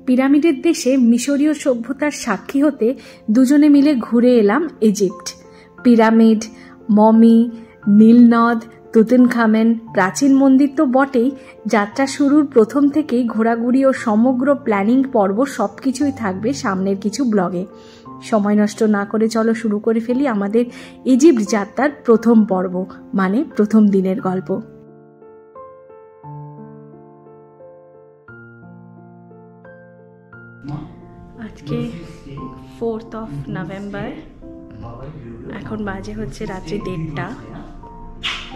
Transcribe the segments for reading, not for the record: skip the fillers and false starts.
পিরামিডের দেশে মিশরীয় সভ্যতার সাক্ষী হতে দুজনে মিলে ঘুরে এলাম ইজিপ্ট। পিরামিড, মমি, নীলনদ, তুতানখামেন, প্রাচীন মন্দির তো বটেই, যাত্রা শুরুর প্রথম থেকেই ঘোরাঘুরি ও সমগ্র প্ল্যানিং পর্ব সবকিছুই থাকবে সামনের কিছু ব্লগে। সময় নষ্ট না করে চলো শুরু করে ফেলি আমাদের ইজিপ্ট যাত্রার প্রথম পর্ব, মানে প্রথম দিনের গল্প। আজকে 4th of November, এখন বাজে হচ্ছে রাত্রি 1:30।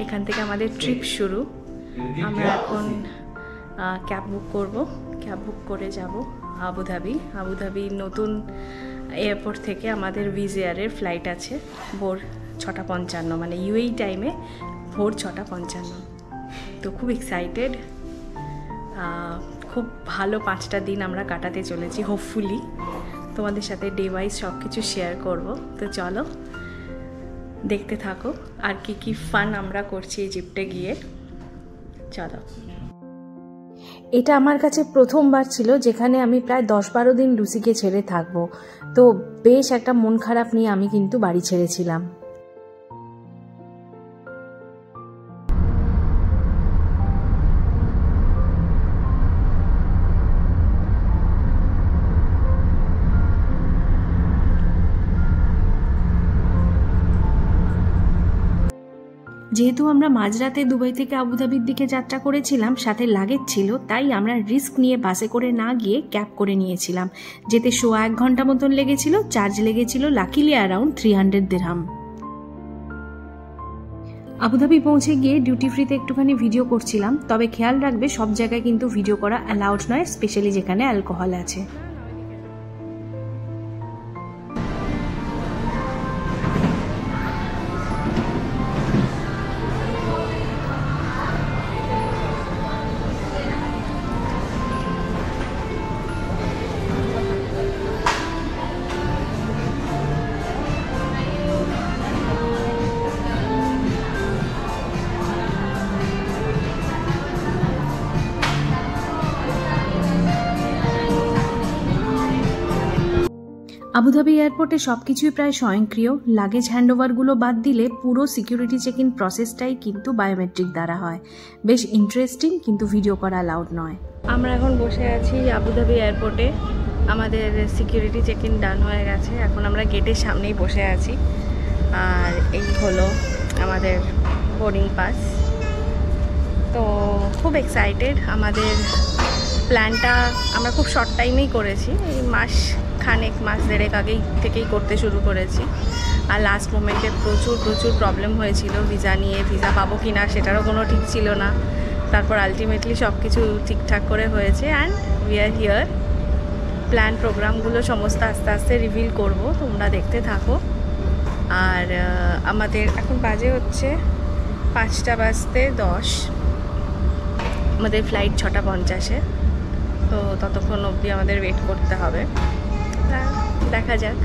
এখান থেকে আমাদের ট্রিপ শুরু। আমরা এখন ক্যাব বুক করব, ক্যাব বুক করে যাব আবুধাবি নতুন এয়ারপোর্ট থেকে আমাদের ভিজ এয়ারের ফ্লাইট আছে ভোর 6:55, মানে ইউএই টাইমে ভোর 6:55। তো খুব এক্সাইটেড, খুব ভালো 5টা দিন আমরা কাটাতে চলেছি। হোপফুলি তোমাদের সাথে ডে ওয়াইজ সব কিছু শেয়ার করব। তো চলো দেখতে থাকো আর কি ফান আমরা করছি ইজিপ্টে গিয়ে। চলো। এটা আমার কাছে প্রথমবার ছিল যেখানে আমি প্রায় 10-12 দিন লুসিকে ছেড়ে থাকবো। তো বেশ একটা মন খারাপ নিয়ে আমি কিন্তু বাড়ি ছেড়েছিলাম। যেহেতু আমরা মাঝরাতে দুবাই থেকে আবুধাবির দিকে যাত্রা করেছিলাম, সাথে লাগেজ ছিল, তাই আমরা রিস্ক নিয়ে বাসে করে না গিয়ে ক্যাব করে নিয়েছিলাম। যেতে 1.5 ঘন্টা মতন লেগেছিল, চার্জ লেগেছিল লাকিলি অ্যারাউন্ড 300 দিরহাম। আবুধাবি পৌঁছে গিয়ে ডিউটি ফ্রিতে একটুখানি ভিডিও করছিলাম, তবে খেয়াল রাখবে সব জায়গায় কিন্তু ভিডিও করা অ্যালাউড নয়, স্পেশালি যেখানে অ্যালকোহল আছে। আবুধাবি এয়ারপোর্টে সবকিছুই প্রায় স্বয়ংক্রিয়। লাগেজ হ্যান্ডওভারগুলো বাদ দিলে পুরো সিকিউরিটি চেক ইন প্রসেসটাই কিন্তু বায়োমেট্রিক দ্বারা হয়। বেশ ইন্টারেস্টিং, কিন্তু ভিডিও করা অ্যালাউড নয়। আমরা এখন বসে আছি আবুধাবি এয়ারপোর্টে। আমাদের সিকিউরিটি চেক ইন ডান হয়ে গেছে, এখন আমরা গেটের সামনেই বসে আছি। আর এই হলো আমাদের বোর্ডিং পাস। তো খুব এক্সাইটেড। আমাদের প্ল্যানটা আমরা খুব শর্ট টাইমেই করেছি, এই মাস 1.5 আগেই থেকেই করতে শুরু করেছি। আর লাস্ট মোমেন্টে প্রচুর প্রবলেম হয়েছিল ভিসা নিয়ে। ভিসা পাবো কি না সেটারও কোনো ঠিক ছিল না। তারপর আলটিমেটলি সব কিছু ঠিকঠাক করে হয়েছে and we are here. Plan প্রোগ্রামগুলো সমস্ত আস্তে আস্তে রিভিল করব, তোমরা দেখতে থাকো। আর আমাদের এখন বাজে হচ্ছে 5:10, আমাদের ফ্লাইট 6:50-এ। তো ততক্ষণ অবধি আমাদের ওয়েট করতে হবে। দেখা যাক।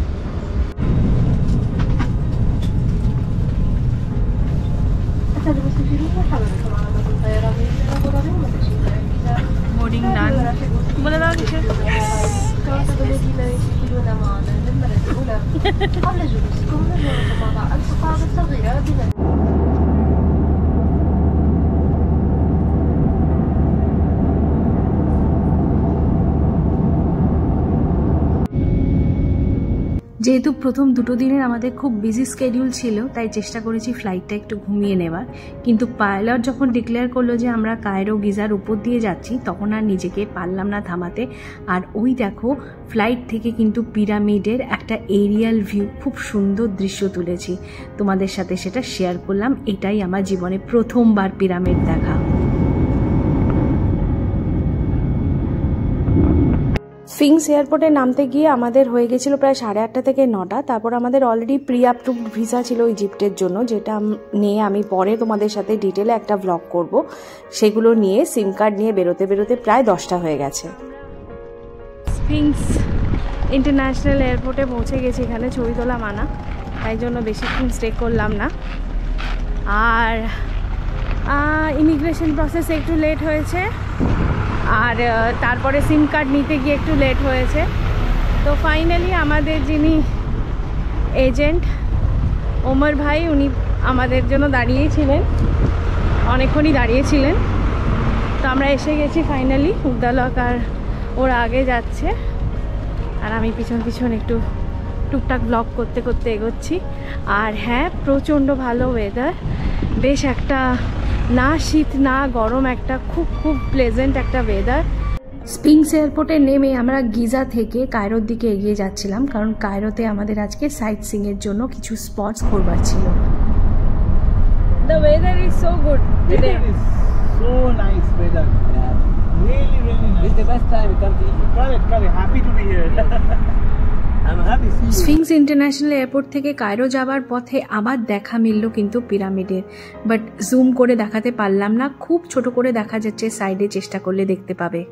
বোর্ডিং ডান বলে দাও কিছু। যেহেতু প্রথম 2 দিনের আমাদের খুব বিজি স্কেডিউল ছিল, তাই চেষ্টা করেছি ফ্লাইটটা একটু ঘুমিয়ে নেবার। কিন্তু পাইলট যখন ডিক্লেয়ার করলো যে আমরা কায়রো গিজার উপর দিয়ে যাচ্ছি, তখন আর নিজেকে পারলাম না থামাতে। আর ওই দেখো ফ্লাইট থেকে কিন্তু পিরামিডের একটা এরিয়াল ভিউ, খুব সুন্দর দৃশ্য তুলেছি, তোমাদের সাথে সেটা শেয়ার করলাম। এটাই আমার জীবনে প্রথমবার পিরামিড দেখা। স্ফিংস এয়ারপোর্টে নামতে গিয়ে আমাদের হয়ে গেছিলো প্রায় 8:30 থেকে 9টা। তারপর আমাদের অলরেডি প্রি অ্যাপ্রুভড ভিসা ছিল ইজিপ্টের জন্য, যেটা নিয়ে আমি পরে তোমাদের সাথে ডিটেলে একটা ব্লগ করব। সেগুলো নিয়ে সিম কার্ড নিয়ে বেরোতে বেরোতে প্রায় 10টা হয়ে গেছে। স্ফিংস ইন্টারন্যাশনাল এয়ারপোর্টে পৌঁছে গেছি। এখানে ছবি তোলা মানা, তাই জন্য বেশিক্ষণ স্টে করলাম না। আর ইমিগ্রেশন প্রসেস একটু লেট হয়েছে। আর তারপরে সিম কার্ড নিতে গিয়ে একটু লেট হয়েছে। তো ফাইনালি আমাদের যিনি এজেন্ট ওমর ভাই, উনি আমাদের জন্য দাঁড়িয়েই ছিলেন, অনেকক্ষণই দাঁড়িয়েছিলেন। তো আমরা এসে গেছি ফাইনালি উদ্দালক, আর ওরা আগে যাচ্ছে আর আমি পিছন পিছন একটু টুকটাক ব্লগ করতে করতে এগোচ্ছি। আর হ্যাঁ, প্রচণ্ড ভালো ওয়েদার, বেশ একটা না শীত না গরম, একটা খুব খুব প্লেজেন্ট একটা ওয়েদার। স্পিংস এয়ারপোর্টে নেমে আমরা গিজা থেকে কায়রোর দিকে এগিয়ে যাচ্ছিলাম, কারণ কায়রোতে আমাদের আজকে সাইট সিইংয়ের জন্য কিছু স্পটস ঘোরবার ছিল। The weather is so good today. It is so nice weather. Yeah. Really, really nice. This is the best time to come to Egypt. Correct, correct. Happy to be here. I'm happy to see you. Sphinx international airport থেকে Cairo যাওয়ার পথে আবার দেখা মিলল কিন্তু পিরামিডের, but zoom করে দেখাতে পারলাম না, খুব ছোট করে দেখা যাচ্ছে, সাইডে চেষ্টা করলে দেখতে পাবে।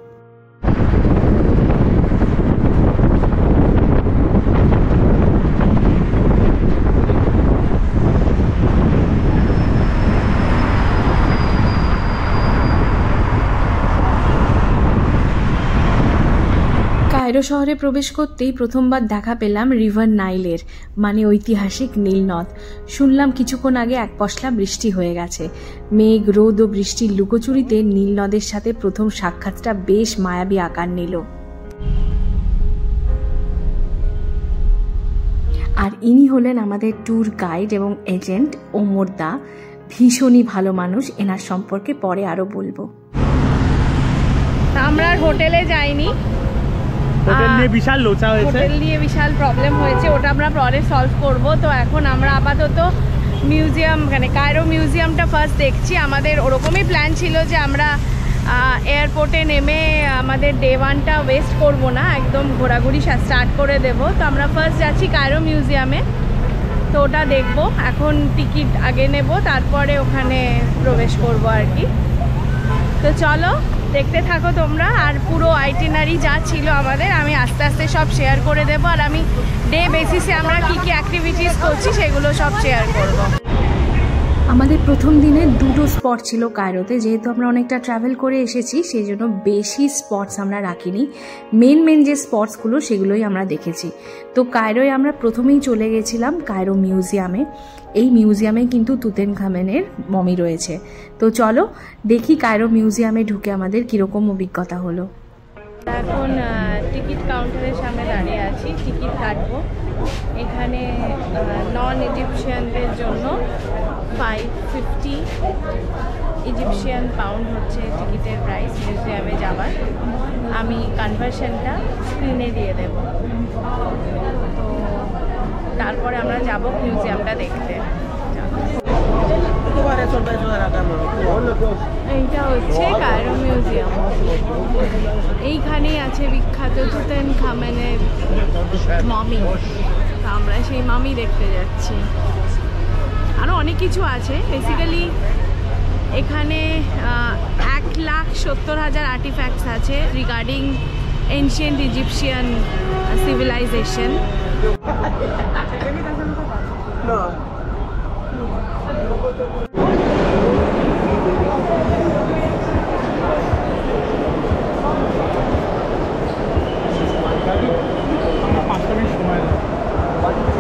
কায়রো শহরে প্রবেশ করতেই প্রথমবার দেখা পেলাম রিভার নাইলের, মানে ঐতিহাসিক নীলনদ। শুনলাম কিছুক্ষণ আগে এক পশলা বৃষ্টি হয়ে গেছে। মেঘ, রোদ ও বৃষ্টির লুকোচুরিতে নীলনদের সাথে প্রথম সাক্ষাৎটা বেশ মায়াবী আকার নিল। আর ইনি হলেন আমাদের ট্যুর গাইড এবং এজেন্ট ওমর দা, ভীষণই ভালো মানুষ, এনার সম্পর্কে পরে আরো বলবো। আমরা হোটেলে যাইনি, হোটেল নিয়ে বিশাল লোচা হয়েছে, হোটেল নিয়ে বিশাল প্রবলেম হয়েছে, ওটা আমরা পরে সলভ করব। তো এখন আমরা আপাতত মিউজিয়াম, মানে কায়রো মিউজিয়ামটা ফার্স্ট দেখছি। আমাদের ওরকমই প্ল্যান ছিল যে আমরা এয়ারপোর্টে নেমে আমাদের ডে 1টা ওয়েস্ট করব না, একদম ঘোরাঘুরি স্টার্ট করে দেব। তো আমরা ফার্স্ট যাচ্ছি কায়রো মিউজিয়ামে, তো ওটা দেখব। এখন টিকিট আগে নেব, তারপরে ওখানে প্রবেশ করব আর কি। তো চলো দেখতে থাকো তোমরা, আর পুরো আইটিনারি যা ছিল আমাদের আমি আস্তে আস্তে সব শেয়ার করে দেবো, আর আমি ডে বেসিসে আমরা কী কী অ্যাক্টিভিটিস করছি সেগুলো সব শেয়ার করব। আমাদের প্রথম দিনে দুটো স্পট ছিল কায়রোতে, যেহেতু আমরা অনেকটা ট্রাভেল করে এসেছি সেই জন্য বেশি স্পটস আমরা রাখিনি, মেন যে স্পটসগুলো সেগুলোই আমরা দেখেছি। তো কায়রোয় আমরা প্রথমেই চলে গেছিলাম কায়রো মিউজিয়ামে। এই মিউজিয়ামে কিন্তু তুতেনখামেনের মমি রয়েছে। তো চলো দেখি কায়রো মিউজিয়ামে ঢুকে আমাদের কীরকম অভিজ্ঞতা হলো। এখন টিকিট কাউন্টারের সামনে দাঁড়িয়ে আছি, টিকিট কাটবো। এখানে নন ইজিপশিয়ানদের জন্য 550 ইজিপশিয়ান পাউন্ড হচ্ছে টিকিটের প্রাইস মিউজিয়ামে যাওয়ার। আমি কনভার্সনটা স্ক্রিনে দিয়ে দেব, তো তারপরে আমরা যাব মিউজিয়ামটা দেখতে। এইটা হচ্ছে কায়রো মিউজিয়াম, এইখানেই আছে বিখ্যাত তুতেনখামেনের মমি। আমরা সেই মমি দেখতে যাচ্ছি। আরও অনেক কিছু আছে, বেসিক্যালি এখানে 1,70,000 আর্টিফ্যাক্টস আছে রিগার্ডিং এনশিয়েন্ট ইজিপশিয়ান সিভিলাইজেশন।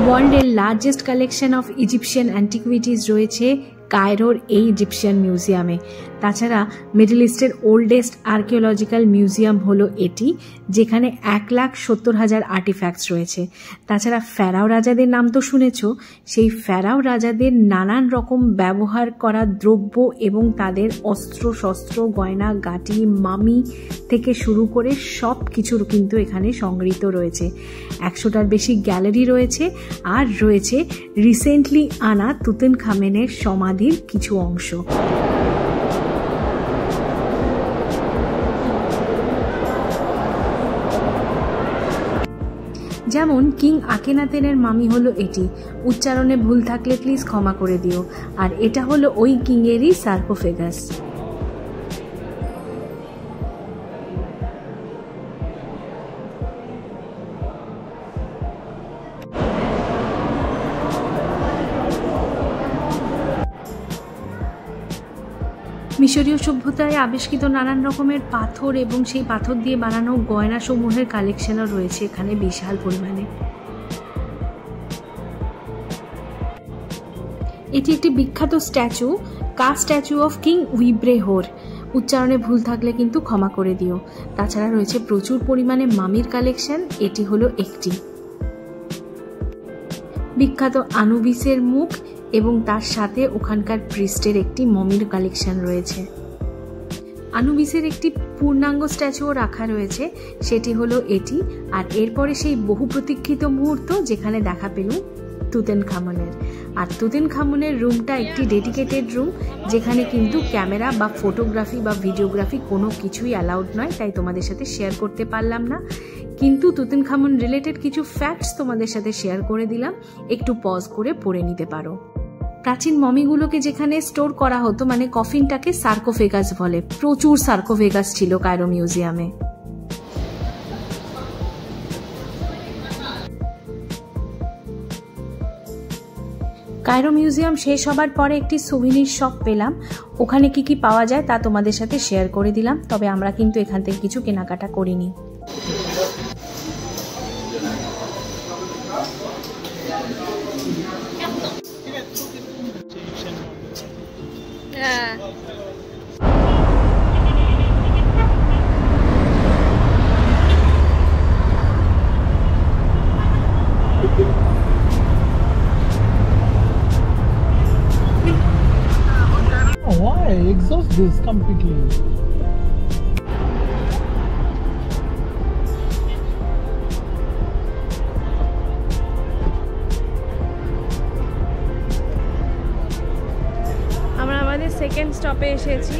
ওয়ার্ল্ডের largest collection of Egyptian antiquities রয়েছে কায়রোর এই ইজিপশিয়ান মিউজিয়ামে। তাছাড়া মিডল ইস্টের ওল্ডেস্ট আর্কিওলজিক্যাল মিউজিয়াম হলো এটি, যেখানে 1,70,000 আর্টিফ্যাক্টস রয়েছে। তাছাড়া ফেরাও রাজাদের নাম তো শুনেছ, সেই ফেরাও রাজাদের নানান রকম ব্যবহার করা দ্রব্য এবং তাদের অস্ত্র শস্ত্র, গয়না গাটি, মামি থেকে শুরু করে সব কিছুর কিন্তু এখানে সংগৃহীত রয়েছে। 100টার বেশি গ্যালারি রয়েছে, আর রয়েছে রিসেন্টলি আনা তুতেনখামেনের সমাধির কিছু অংশ। যেমন কিং আকেনাতেনের মামি হলো এটি, উচ্চারণে ভুল থাকলে প্লিজ ক্ষমা করে দিও। আর এটা হলো ওই কিংয়েরই সার্কোফেগাস। মিশরীয় সভ্যতায় আবিষ্কৃত নানান রকমের পাথর এবং সেই পাথর দিয়ে বানানো গয়না সমূহের কালেকশনও রয়েছে এখানে বিশাল পরিমাণে। এটি একটি বিখ্যাত স্ট্যাচু, কা স্ট্যাচু অফ কিং উইব্রেহোর। উচ্চারণে ভুল থাকলে কিন্তু ক্ষমা করে দিও। তাছাড়া রয়েছে প্রচুর পরিমাণে মামির কালেকশন, এটি হলো একটি। বিখ্যাত আনুবিসের মুখ এবং তার সাথে ওখানকার প্রিস্টের একটি মমির কালেকশন রয়েছে। আনুবিসের একটি পূর্ণাঙ্গ স্ট্যাচুও রাখা রয়েছে, সেটি হলো এটি। আর এরপরে সেই বহু প্রতীক্ষিত মুহূর্ত যেখানে দেখা পেলুম তুতেনখামনের। আর তুতেনখামনের রুমটা একটি ডেডিকেটেড রুম, যেখানে কিন্তু ক্যামেরা বা ফটোগ্রাফি বা ভিডিওগ্রাফি কোনো কিছুই অ্যালাউড নয়, তাই তোমাদের সাথে শেয়ার করতে পারলাম না। কিন্তু তুতেনখামন রিলেটেড কিছু ফ্যাক্টস তোমাদের সাথে শেয়ার করে দিলাম, একটু পজ করে পড়ে নিতে পারো। প্রাচীন মমিগুলোকে যেখানে স্টোর করা হতো, মানে কফিনটাকে সার্কোফেগাস বলে, প্রচুর সার্কোফেগাস ছিল কায়রো মিউজিয়ামে। কায়রো মিউজিয়াম শেষ হবার পরে একটি সুভিনির শপ পেলাম, ওখানে কি কি পাওয়া যায় তা তোমাদের সাথে শেয়ার করে দিলাম। তবে আমরা কিন্তু এখান থেকে কিছু কেনাকাটা করিনি। Why exhaust this completely? আমরা আমাদের সেকেন্ড স্টপে এসেছি,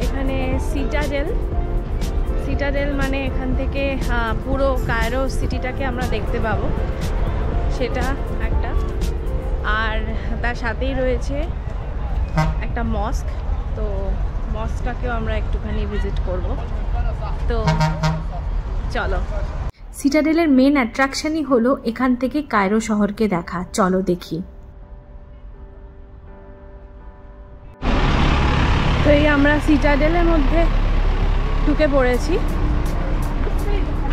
এখানে সিটাডেল মানে এখান থেকে পুরো কায়রো সিটিটাকে আমরা দেখতে পাবো, সেটা একটা। আর তার সাথেই রয়েছে একটা মস্ক, তো মস্কটাকেও আমরা একটুখানি ভিজিট করব। তো চলো, সিটাডেলের মেন অ্যাট্রাকশনই হলো এখান থেকে কায়রো শহরকে দেখা। চলো দেখি। তো এই আমরা সিটাডেলের মধ্যে ঢুকে পড়েছি,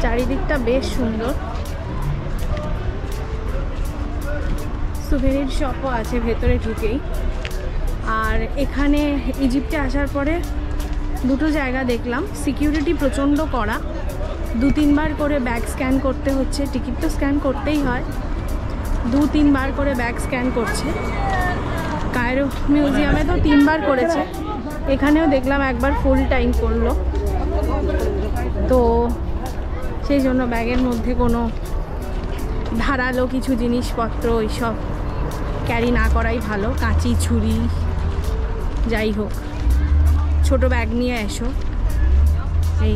চারিদিকটা বেশ সুন্দর, সুভেনির শপও আছে ভেতরে ঢুকেই। আর এখানে ইজিপ্টে আসার পরে দুটো জায়গা দেখলাম, সিকিউরিটি প্রচণ্ড কড়া, 2-3 বার করে ব্যাগ স্ক্যান করতে হচ্ছে, টিকিট তো স্ক্যান করতেই হয়, 2-3 বার করে ব্যাগ স্ক্যান করছে। কায়রো মিউজিয়ামে তো 3 বার করেছে, এখানেও দেখলাম একবার ফুল টাইম করলো। তো সেই জন্য ব্যাগের মধ্যে কোনো ধারালো কিছু জিনিসপত্র এইসব ক্যারি না করাই ভালো, কাঁচি ছুরি যাই হোক, ছোট ব্যাগ নিয়ে এসো। এই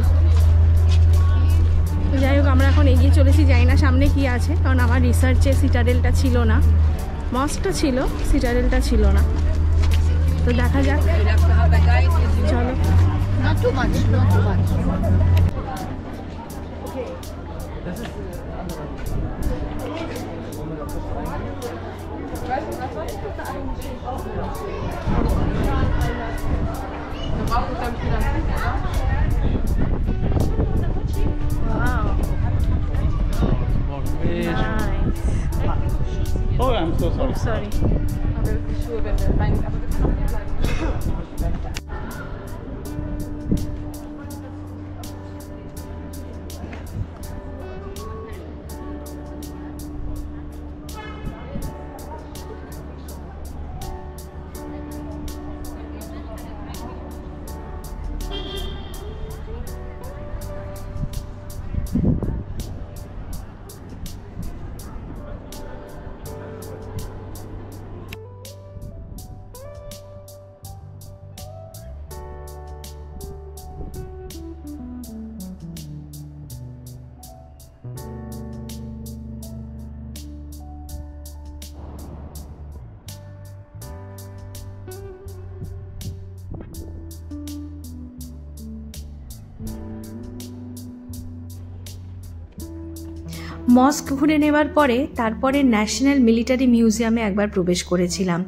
যাই হোক, আমরা এখন এগিয়ে চলেছি, যাই না সামনে কি আছে, কারণ আমার রিসার্চে সিটাডেলটা ছিল না, মস্কটা ছিল, সিটাডেলটা ছিল না। তো দেখা যাক, চলো। Oh, I'm so sorry. Oh, sorry. মস্ক ঘুরে নেবার পরে তারপরে ন্যাশনাল মিলিটারি মিউজিয়ামে একবার প্রবেশ করেছিলাম।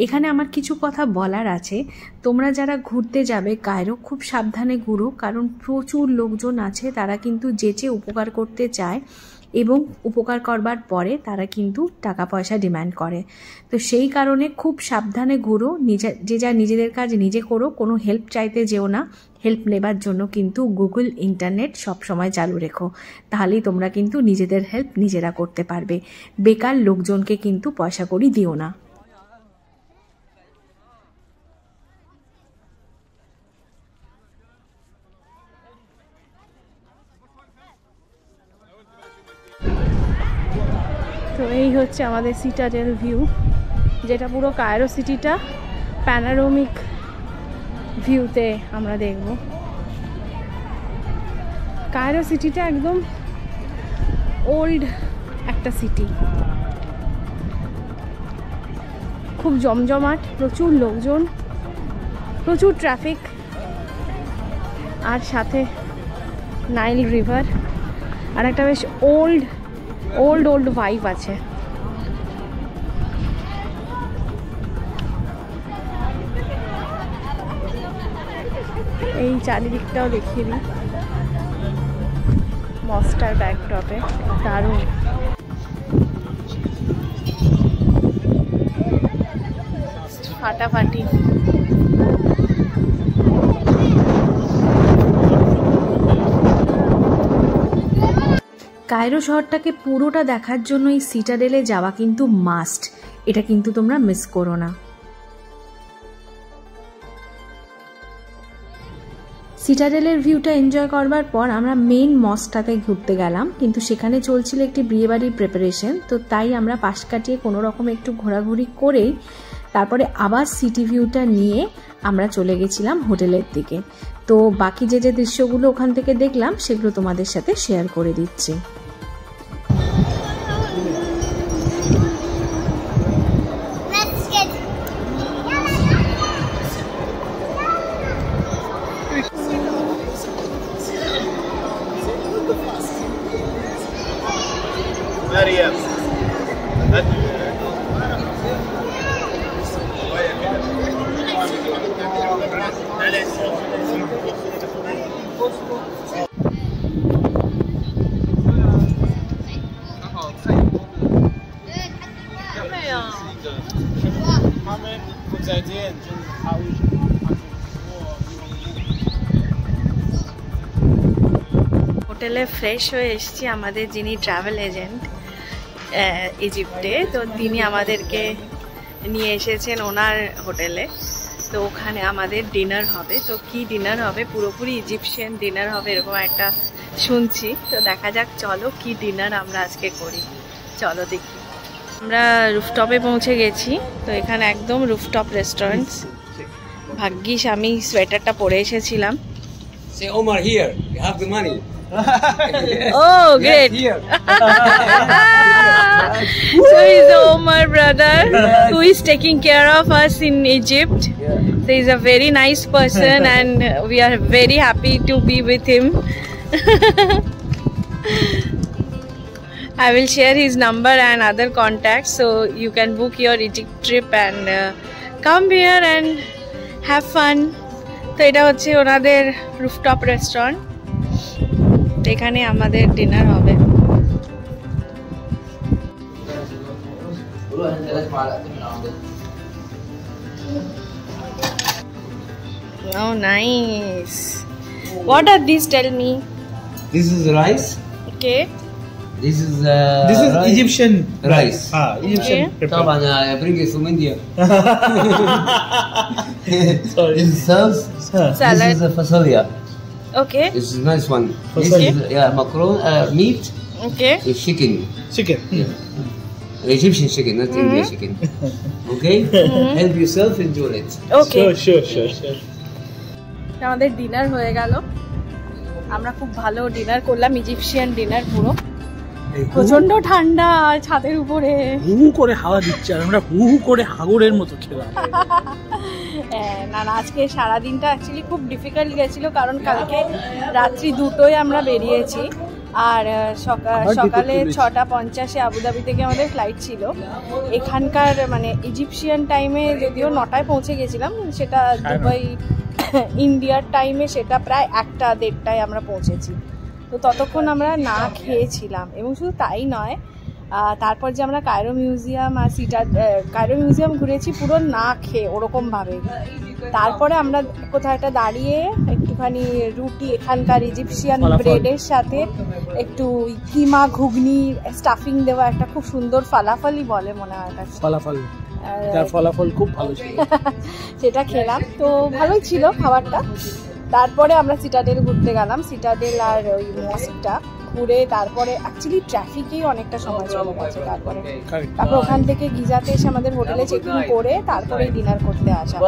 এখানে আমার কিছু কথা বলার আছে। তোমরা যারা ঘুরতে যাবে কায়রো, খুব সাবধানে ঘুরো, কারণ প্রচুর লোকজন আছে, তারা কিন্তু যেচে উপকার করতে চায় এবং উপকার করবার পরে তারা কিন্তু টাকা পয়সা ডিমান্ড করে। তো সেই কারণে খুব সাবধানে ঘুরো, যে যা নিজেদের কাজ নিজে করো, কোনো হেল্প চাইতে যেও না। হেল্প নেবার জন্য কিন্তু গুগল, ইন্টারনেট সব সময় চালু রেখো, তাহলেই তোমরা কিন্তু নিজেদের হেল্প নিজেরা করতে পারবে। বেকার লোকজনকে কিন্তু পয়সা কড়ি দিও না। তো এই হচ্ছে আমাদের সিটাডেল ভিউ, যেটা পুরো কায়রো সিটিটা প্যানোরামিক ভিউতে আমরা দেখব। কায়রো সিটিটা একদম ওল্ড একটা সিটি, খুব জমজমাট, প্রচুর লোকজন, প্রচুর ট্রাফিক, আর সাথে নাইল রিভার, আর একটা বেশ ওল্ড ভাইব আছে। এই চারিদিকটাও দেখিয়ে দিই মস্টার ব্যাকড্রপে, দারুণ। ফাটাফাটি। কায়রো শহরটাকে পুরোটা দেখার জন্য এই সিটাডেলে যাওয়া কিন্তু মাস্ট, এটা কিন্তু তোমরা মিস করো না। সিটাডেলের ভিউটা এনজয় করবার পর আমরা মেইন মস্কটাতে ঘুরতে গেলাম, কিন্তু সেখানে চলছিল একটি বিয়েবাড়ির প্রিপারেশন, তো তাই আমরা পাশ কাটিয়ে কোনো রকম একটু ঘোরাঘুরি করেই তারপরে আবার সিটি ভিউটা নিয়ে আমরা চলে গেছিলাম হোটেলের দিকে। তো বাকি যে দৃশ্যগুলো ওখান থেকে দেখলাম সেগুলো তোমাদের সাথে শেয়ার করে দিচ্ছি। হোটেলে ফ্রেশ হয়ে এসেছি, আমাদের যিনি ট্রাভেল এজেন্ট ইজিপ্টে, তো তিনি আমাদেরকে নিয়ে এসেছেন ওনার হোটেলে। তো ওখানে আমাদের ডিনার হবে, তো কি ডিনার হবে, পুরোপুরি ইজিপশিয়ান ডিনার হবে এরকম একটা শুনছি। তো দেখা যাক, চলো কি ডিনার আমরা আজকে করি, চলো দেখি। আমরা রুফটপে পৌঁছে গেছি, তো এখানে একদম রুফটপ রেস্টুরেন্টস। ভাগ্যিস আমি সোয়েটারটা পরে এসেছিলাম। Say Omar here, you have the money. Oh, great. Yes, here. So he's the Omar brother who is taking care of us in Egypt. So he's a very nice person and we are very happy to be with him. I will share his number and other contacts so you can book your Egypt trip and come here and have fun. তো এটা হচ্ছে ওনাদের rooftop restaurant, এখানে আমাদের dinner হবে। Oh, nice. What are these? Tell me. This is rice. Okay. This is rice. Egyptian rice. Egyptian. Okay. طبعا I bring it from India. Sorry. This is sauce. Salad. This is a fasolia. Okay. This is a nice one. This Fasolia. is macaron, meat, Okay. with chicken. Chicken. Egyptian chicken, not Indian chicken. Okay? Help yourself, enjoy it. Okay. Sure. আমাদের dinner হয়ে গেল, আমরা খুব ভালো dinner করলাম, Egyptian dinner পুরো। প্রচন্ড ঠান্ডা আর ছাদের উপরে হু করে হাওয়া দিচ্ছে আর আমরা হু করে হাগরের মতো খেলাম। না আজকে সারাদিনটা অ্যাকচুয়ালি খুব ডিফিকাল্ট গেছিলো, কারণ কালকে রাত্রি 2টোয় আমরা বেরিয়েছি, আর সকালে 6:50 আবুধাবি থেকে আমাদের ফ্লাইট ছিল। এখানকার মানে ইজিপশিয়ান টাইমে যদিও 9টায় পৌঁছে গেছিলাম, সেটা দুবাই ইন্ডিয়ার টাইমে সেটা প্রায় 1টা-1:30টায় আমরা পৌঁছেছি। তো ততক্ষণ আমরা না খেয়েছিলাম। এবং শুধু তাই নয়, তারপর যে আমরা কায়রো মিউজিয়াম আর কায়রো মিউজিয়াম ঘুরেছি পুরো না খেয়ে ওরকমভাবে। তারপরে আমরা কোথাও একটা দাঁড়িয়ে একটুখানি রুটি, এখানকার ইজিপশিয়ান ব্রেডের সাথে একটু কিমা ঘুগনি স্টাফিং দেওয়া একটা খুব সুন্দর ফালাফালি বলে মনে হয়, ফলাফল খুব ভালো ছিল। সেটা খেলাম, তো ভালোই ছিল খাবারটা। তারপরে আমরা সিটাডেল ঘুরতে গেলাম, সিটাডেল আর ওই মস্কটা ঘুরে তারপরে অ্যাকচুয়ালি ট্রাফিকেই অনেকটা সময় চলে গেছে। তারপরে ওখান থেকে গিজাতে এসে আমাদের হোটেলে চেক ইন করে তারপরে ডিনার করতে আসা।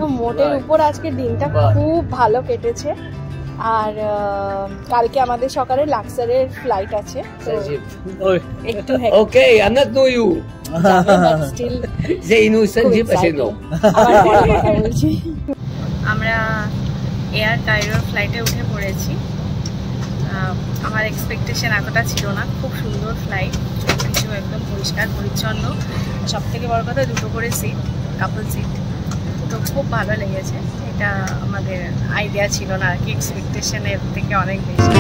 তো মোটের উপর আজকে দিনটা খুব ভালো কেটেছে। আর কালকে আমাদের সকালে লাক্সারের ফ্লাইট আছে, একটু Okay, I'm not know you. Still Say no, Sanjeev, I say no. আমরা এয়ার কায়রোর ফ্লাইটে উঠে পড়েছি। আমার এক্সপেকটেশন এতটা ছিল না। খুব সুন্দর ফ্লাইট, কিছু একদম পরিষ্কার পরিচ্ছন্ন, সব থেকে বড় কথা 2টো করে সিট, কাপল সিট। তো খুব ভালো লেগেছে। এটা আমাদের আইডিয়া ছিল না আর কি, এক্সপেকটেশনের থেকে অনেক বেশি।